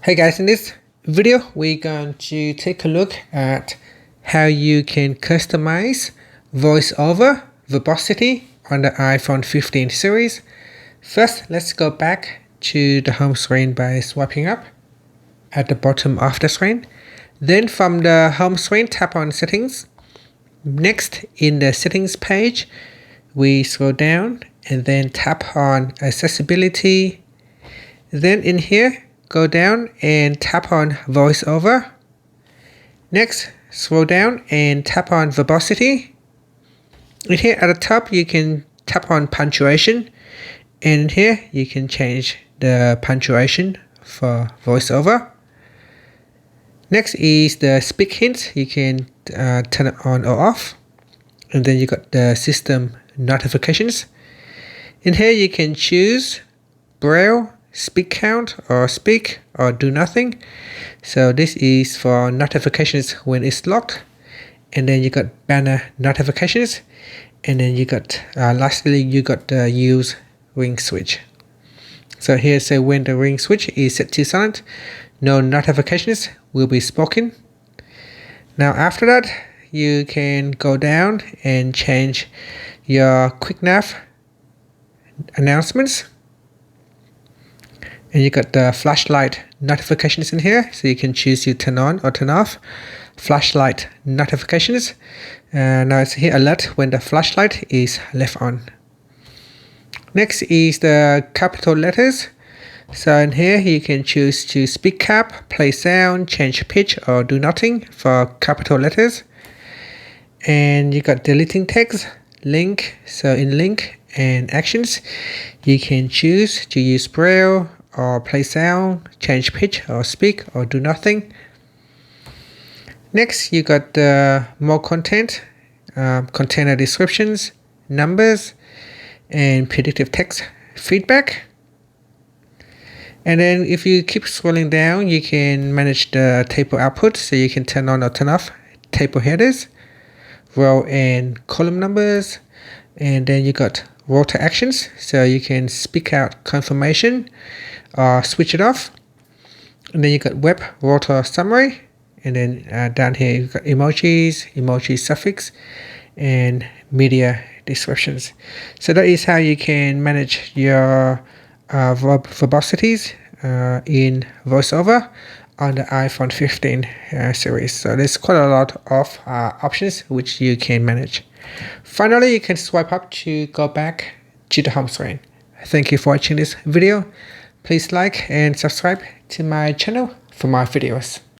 Hey guys, in this video we're going to take a look at how you can customize VoiceOver Verbosity on the iPhone 15 series. First, let's go back to the home screen by swiping up at the bottom of the screen. Then from the home screen, tap on Settings. Next, in the Settings page, we scroll down and then tap on Accessibility. Then in here, go down and tap on VoiceOver. Next, scroll down and tap on Verbosity. In here at the top, you can tap on Punctuation. And in here, you can change the punctuation for VoiceOver. Next is the Speak Hint. You can turn it on or off. And then you got the System Notifications. In here, you can choose Braille, Speak Count, or Speak, or Do Nothing. So this is for notifications when it's locked. And then you got banner notifications. And then you got, lastly, you got the Use Ring Switch. So here say when the ring switch is set to silent, no notifications will be spoken. Now after that, you can go down and change your quick nav announcements. And you got the flashlight notifications in here, so you can choose to turn on or turn off flashlight notifications. Now it's here alert when the flashlight is left on. Next is the capital letters. So in here you can choose to speak cap, play sound, change pitch, or do nothing for capital letters. And you got deleting text, link. So in link and actions, you can choose to use Braille, or play sound, change pitch, or speak, or do nothing. Next, you got more content, container descriptions, numbers, and predictive text feedback. And then if you keep scrolling down, you can manage the table output, so you can turn on or turn off table headers, row and column numbers. And then you got rotor actions, so you can speak out confirmation or switch it off. And then you got web rotor summary. And then down here you've got emojis, emoji suffix, and media descriptions. So that is how you can manage your verbosities in VoiceOver on the iPhone 15 series. So there's quite a lot of options which you can manage. Finally, you can swipe up to go back to the home screen. Thank you for watching this video. Please like and subscribe to my channel for more videos.